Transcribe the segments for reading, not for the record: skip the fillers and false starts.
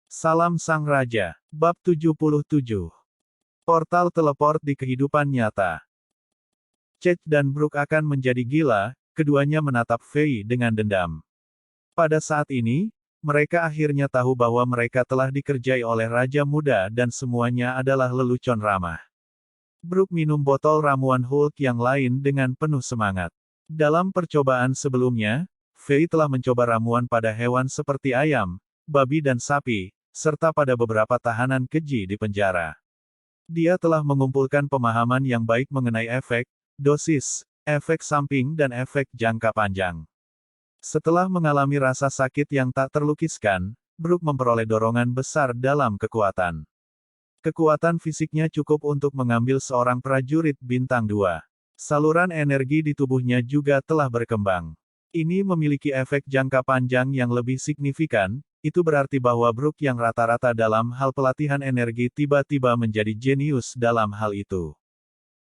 Salam Sang Raja. Bab 77. Portal teleport di kehidupan nyata. Cech dan Brook akan menjadi gila, keduanya menatap Fei dengan dendam. Pada saat ini, mereka akhirnya tahu bahwa mereka telah dikerjai oleh Raja Muda dan semuanya adalah lelucon ramah. Brook minum botol ramuan Hulk yang lain dengan penuh semangat. Dalam percobaan sebelumnya, Fei telah mencoba ramuan pada hewan seperti ayam, babi dan sapi, serta pada beberapa tahanan keji di penjara. Dia telah mengumpulkan pemahaman yang baik mengenai efek, dosis, efek samping dan efek jangka panjang. Setelah mengalami rasa sakit yang tak terlukiskan, Brook memperoleh dorongan besar dalam kekuatan. Kekuatan fisiknya cukup untuk mengambil seorang prajurit bintang 2. Saluran energi di tubuhnya juga telah berkembang. Ini memiliki efek jangka panjang yang lebih signifikan, itu berarti bahwa Brook yang rata-rata dalam hal pelatihan energi tiba-tiba menjadi jenius dalam hal itu.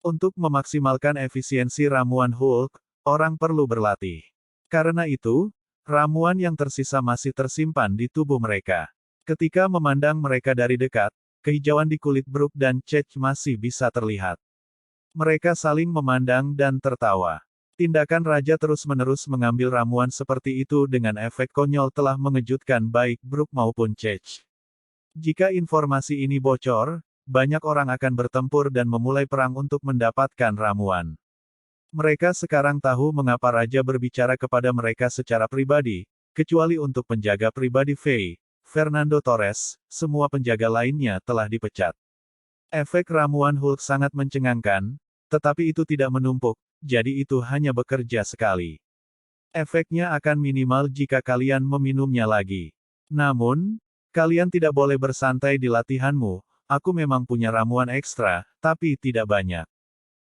Untuk memaksimalkan efisiensi ramuan Hulk, orang perlu berlatih. Karena itu, ramuan yang tersisa masih tersimpan di tubuh mereka. Ketika memandang mereka dari dekat, kehijauan di kulit Brook dan Cech masih bisa terlihat. Mereka saling memandang dan tertawa. Tindakan Raja terus-menerus mengambil ramuan seperti itu dengan efek konyol telah mengejutkan baik Brook maupun Cech. Jika informasi ini bocor, banyak orang akan bertempur dan memulai perang untuk mendapatkan ramuan. Mereka sekarang tahu mengapa Raja berbicara kepada mereka secara pribadi, kecuali untuk penjaga pribadi Fei, Fernando Torres, semua penjaga lainnya telah dipecat. Efek ramuan Hulk sangat mencengangkan, tetapi itu tidak menumpuk, jadi itu hanya bekerja sekali. Efeknya akan minimal jika kalian meminumnya lagi. Namun, kalian tidak boleh bersantai di latihanmu, aku memang punya ramuan ekstra, tapi tidak banyak.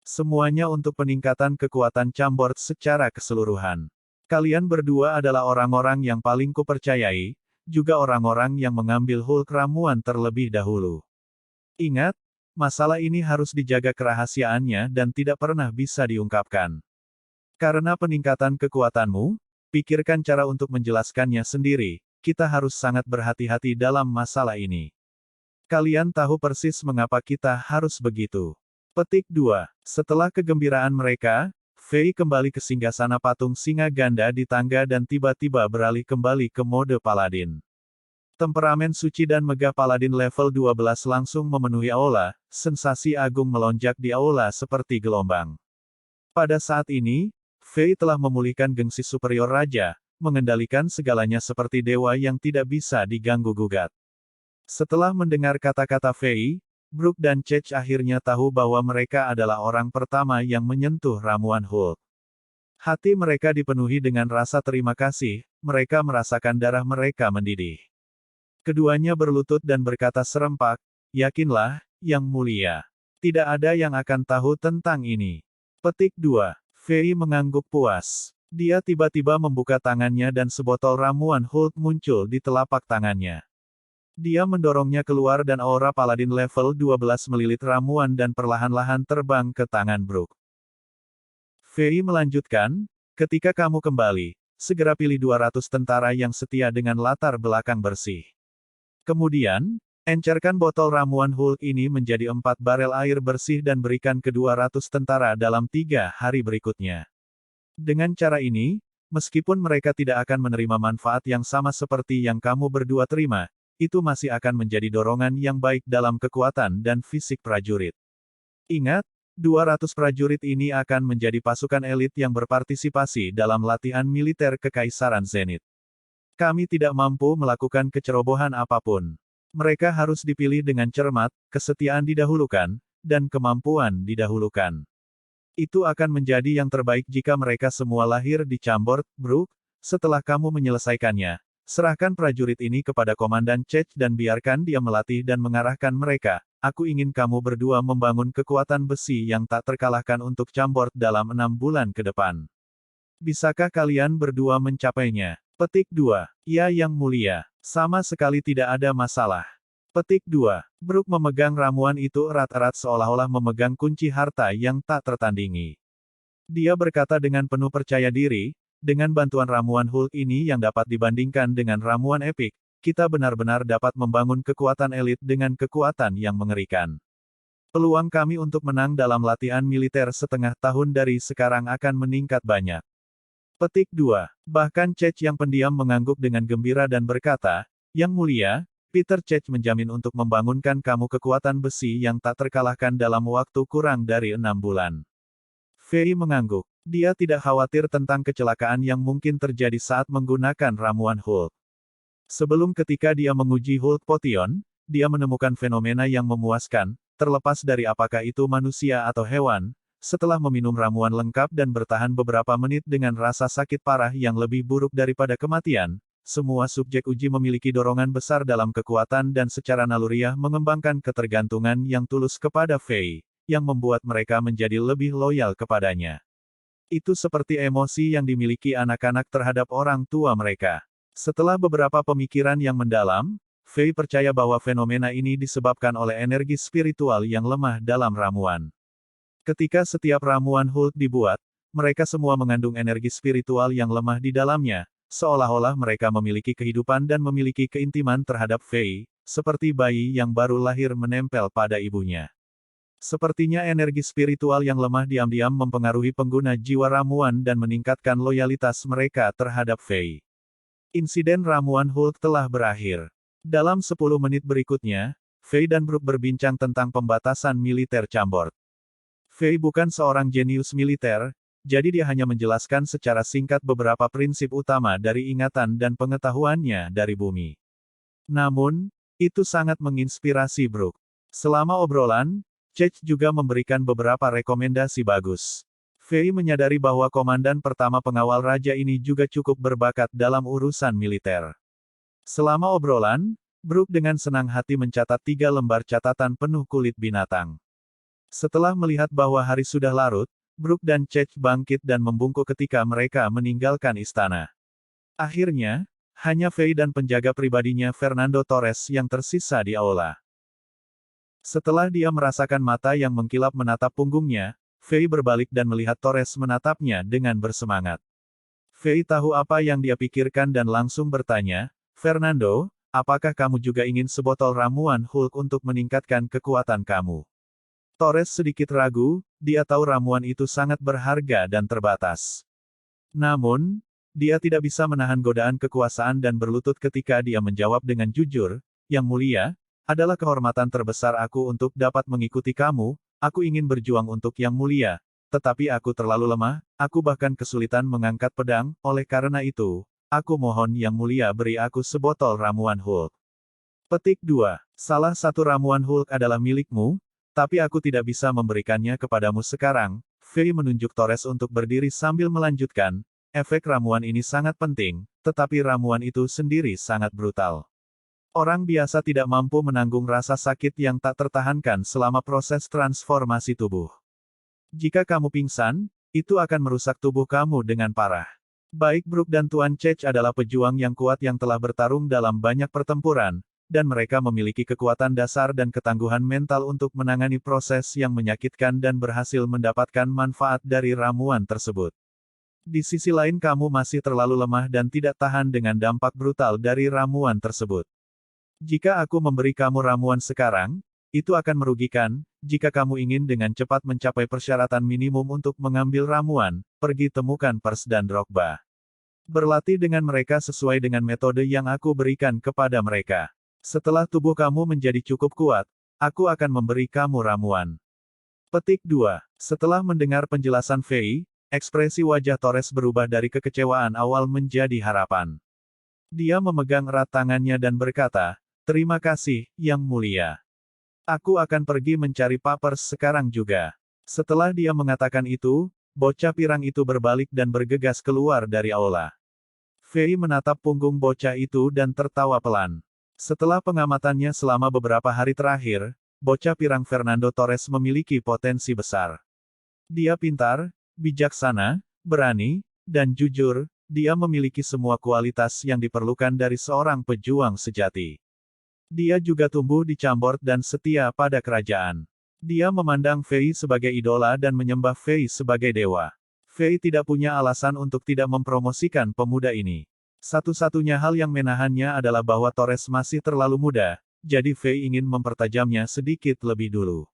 Semuanya untuk peningkatan kekuatan Chambord secara keseluruhan. Kalian berdua adalah orang-orang yang paling kupercayai, juga orang-orang yang mengambil Hulk ramuan terlebih dahulu. Ingat, masalah ini harus dijaga kerahasiaannya dan tidak pernah bisa diungkapkan. Karena peningkatan kekuatanmu, pikirkan cara untuk menjelaskannya sendiri, kita harus sangat berhati-hati dalam masalah ini. Kalian tahu persis mengapa kita harus begitu. Petik 2. Setelah kegembiraan mereka, Fei kembali ke singgasana patung singa ganda di tangga dan tiba-tiba beralih kembali ke mode paladin. Temperamen suci dan megah paladin level 12 langsung memenuhi aula, sensasi agung melonjak di aula seperti gelombang. Pada saat ini, Fei telah memulihkan gengsi superior raja, mengendalikan segalanya seperti dewa yang tidak bisa diganggu-gugat. Setelah mendengar kata-kata Fei, Brook dan Cech akhirnya tahu bahwa mereka adalah orang pertama yang menyentuh ramuan Hulk. Hati mereka dipenuhi dengan rasa terima kasih, mereka merasakan darah mereka mendidih. Keduanya berlutut dan berkata serempak, yakinlah, Yang Mulia. Tidak ada yang akan tahu tentang ini. Petik 2. Fei mengangguk puas. Dia tiba-tiba membuka tangannya dan sebotol ramuan Hulk muncul di telapak tangannya. Dia mendorongnya keluar dan aura paladin level 12 melilit ramuan dan perlahan-lahan terbang ke tangan Brook. Fei melanjutkan, ketika kamu kembali, segera pilih 200 tentara yang setia dengan latar belakang bersih. Kemudian, encerkan botol ramuan Hulk ini menjadi 4 barel air bersih dan berikan ke 200 tentara dalam 3 hari berikutnya. Dengan cara ini, meskipun mereka tidak akan menerima manfaat yang sama seperti yang kamu berdua terima, itu masih akan menjadi dorongan yang baik dalam kekuatan dan fisik prajurit. Ingat, 200 prajurit ini akan menjadi pasukan elit yang berpartisipasi dalam latihan militer Kekaisaran Zenith. Kami tidak mampu melakukan kecerobohan apapun. Mereka harus dipilih dengan cermat, kesetiaan didahulukan, dan kemampuan didahulukan. Itu akan menjadi yang terbaik jika mereka semua lahir di Chambord, Brook. Setelah kamu menyelesaikannya, serahkan prajurit ini kepada Komandan Cech dan biarkan dia melatih dan mengarahkan mereka. Aku ingin kamu berdua membangun kekuatan besi yang tak terkalahkan untuk Chambord dalam 6 bulan ke depan. Bisakah kalian berdua mencapainya? Petik 2. Ya Yang Mulia. Sama sekali tidak ada masalah. Petik 2. Brook memegang ramuan itu erat-erat seolah-olah memegang kunci harta yang tak tertandingi. Dia berkata dengan penuh percaya diri, dengan bantuan ramuan Hulk ini yang dapat dibandingkan dengan ramuan epik, kita benar-benar dapat membangun kekuatan elit dengan kekuatan yang mengerikan. Peluang kami untuk menang dalam latihan militer setengah tahun dari sekarang akan meningkat banyak. Petik 2. Bahkan Cech yang pendiam mengangguk dengan gembira dan berkata, Yang Mulia, Peter Cech menjamin untuk membangunkan kamu kekuatan besi yang tak terkalahkan dalam waktu kurang dari 6 bulan. Fei mengangguk. Dia tidak khawatir tentang kecelakaan yang mungkin terjadi saat menggunakan ramuan Hulk. Sebelum ketika dia menguji Hulk Potion, dia menemukan fenomena yang memuaskan, terlepas dari apakah itu manusia atau hewan. Setelah meminum ramuan lengkap dan bertahan beberapa menit dengan rasa sakit parah yang lebih buruk daripada kematian, semua subjek uji memiliki dorongan besar dalam kekuatan dan secara naluriah mengembangkan ketergantungan yang tulus kepada Fei, yang membuat mereka menjadi lebih loyal kepadanya. Itu seperti emosi yang dimiliki anak-anak terhadap orang tua mereka. Setelah beberapa pemikiran yang mendalam, Fei percaya bahwa fenomena ini disebabkan oleh energi spiritual yang lemah dalam ramuan. Ketika setiap ramuan Hulk dibuat, mereka semua mengandung energi spiritual yang lemah di dalamnya, seolah-olah mereka memiliki kehidupan dan memiliki keintiman terhadap Fei, seperti bayi yang baru lahir menempel pada ibunya. Sepertinya energi spiritual yang lemah diam-diam mempengaruhi pengguna jiwa ramuan dan meningkatkan loyalitas mereka terhadap Fei. Insiden ramuan Hulk telah berakhir. Dalam 10 menit berikutnya, Fei dan Brook berbincang tentang pembatasan militer Chambord. Fei bukan seorang jenius militer, jadi dia hanya menjelaskan secara singkat beberapa prinsip utama dari ingatan dan pengetahuannya dari bumi. Namun, itu sangat menginspirasi Brook. Selama obrolan, Cech juga memberikan beberapa rekomendasi bagus. Fei menyadari bahwa komandan pertama pengawal raja ini juga cukup berbakat dalam urusan militer. Selama obrolan, Brook dengan senang hati mencatat 3 lembar catatan penuh kulit binatang. Setelah melihat bahwa hari sudah larut, Brook dan Cech bangkit dan membungkuk ketika mereka meninggalkan istana. Akhirnya, hanya Fei dan penjaga pribadinya Fernando Torres yang tersisa di aula. Setelah dia merasakan mata yang mengkilap menatap punggungnya, Fei berbalik dan melihat Torres menatapnya dengan bersemangat. Fei tahu apa yang dia pikirkan dan langsung bertanya, Fernando, apakah kamu juga ingin sebotol ramuan Hulk untuk meningkatkan kekuatan kamu? Torres sedikit ragu, dia tahu ramuan itu sangat berharga dan terbatas. Namun, dia tidak bisa menahan godaan kekuasaan dan berlutut ketika dia menjawab dengan jujur, Yang Mulia, adalah kehormatan terbesar aku untuk dapat mengikuti kamu, aku ingin berjuang untuk Yang Mulia, tetapi aku terlalu lemah, aku bahkan kesulitan mengangkat pedang, oleh karena itu, aku mohon Yang Mulia beri aku sebotol ramuan Hulk. Petik 2. Salah satu ramuan Hulk adalah milikmu, tapi aku tidak bisa memberikannya kepadamu sekarang. Fei menunjuk Torres untuk berdiri sambil melanjutkan, efek ramuan ini sangat penting, tetapi ramuan itu sendiri sangat brutal. Orang biasa tidak mampu menanggung rasa sakit yang tak tertahankan selama proses transformasi tubuh. Jika kamu pingsan, itu akan merusak tubuh kamu dengan parah. Baik Brook dan Tuan Cech adalah pejuang yang kuat yang telah bertarung dalam banyak pertempuran, dan mereka memiliki kekuatan dasar dan ketangguhan mental untuk menangani proses yang menyakitkan dan berhasil mendapatkan manfaat dari ramuan tersebut. Di sisi lain kamu masih terlalu lemah dan tidak tahan dengan dampak brutal dari ramuan tersebut. Jika aku memberi kamu ramuan sekarang, itu akan merugikan. Jika kamu ingin dengan cepat mencapai persyaratan minimum untuk mengambil ramuan, pergi temukan Pers dan Drogba. Berlatih dengan mereka sesuai dengan metode yang aku berikan kepada mereka. Setelah tubuh kamu menjadi cukup kuat, aku akan memberi kamu ramuan. Petik 2. Setelah mendengar penjelasan Fei, ekspresi wajah Torres berubah dari kekecewaan awal menjadi harapan. Dia memegang erat tangannya dan berkata, "Terima kasih, Yang Mulia. Aku akan pergi mencari Papers sekarang juga." Setelah dia mengatakan itu, bocah pirang itu berbalik dan bergegas keluar dari aula. Fei menatap punggung bocah itu dan tertawa pelan. Setelah pengamatannya selama beberapa hari terakhir, bocah pirang Fernando Torres memiliki potensi besar. Dia pintar, bijaksana, berani, dan jujur. Dia memiliki semua kualitas yang diperlukan dari seorang pejuang sejati. Dia juga tumbuh di Chambord dan setia pada kerajaan. Dia memandang Fei sebagai idola dan menyembah Fei sebagai dewa. Fei tidak punya alasan untuk tidak mempromosikan pemuda ini. Satu-satunya hal yang menahannya adalah bahwa Torres masih terlalu muda, jadi Fei ingin mempertajamnya sedikit lebih dulu.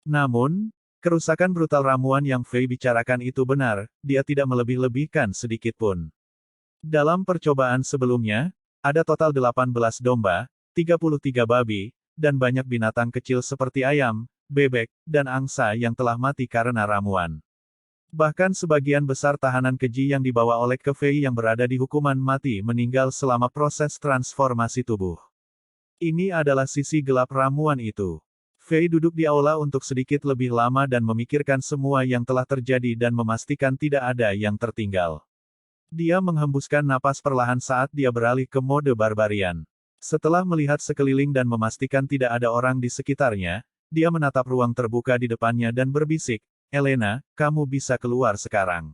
Namun, kerusakan brutal ramuan yang Fei bicarakan itu benar, dia tidak melebih-lebihkan sedikit pun. Dalam percobaan sebelumnya, ada total 18 domba, 33 babi, dan banyak binatang kecil seperti ayam, bebek, dan angsa yang telah mati karena ramuan. Bahkan sebagian besar tahanan keji yang dibawa oleh Fei yang berada di hukuman mati meninggal selama proses transformasi tubuh. Ini adalah sisi gelap ramuan itu. Fei duduk di aula untuk sedikit lebih lama dan memikirkan semua yang telah terjadi dan memastikan tidak ada yang tertinggal. Dia menghembuskan napas perlahan saat dia beralih ke mode barbarian. Setelah melihat sekeliling dan memastikan tidak ada orang di sekitarnya, dia menatap ruang terbuka di depannya dan berbisik, "Elena, kamu bisa keluar sekarang."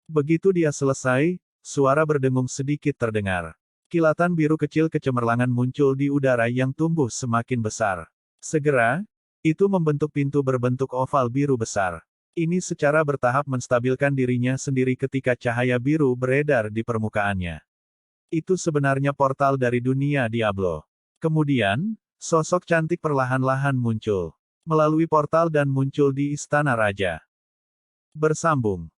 Begitu dia selesai, suara berdengung sedikit terdengar. Kilatan biru kecil kecemerlangan muncul di udara yang tumbuh semakin besar. Segera, itu membentuk pintu berbentuk oval biru besar. Ini secara bertahap menstabilkan dirinya sendiri ketika cahaya biru beredar di permukaannya. Itu sebenarnya portal dari dunia Diablo. Kemudian, sosok cantik perlahan-lahan muncul melalui portal dan muncul di istana raja. Bersambung.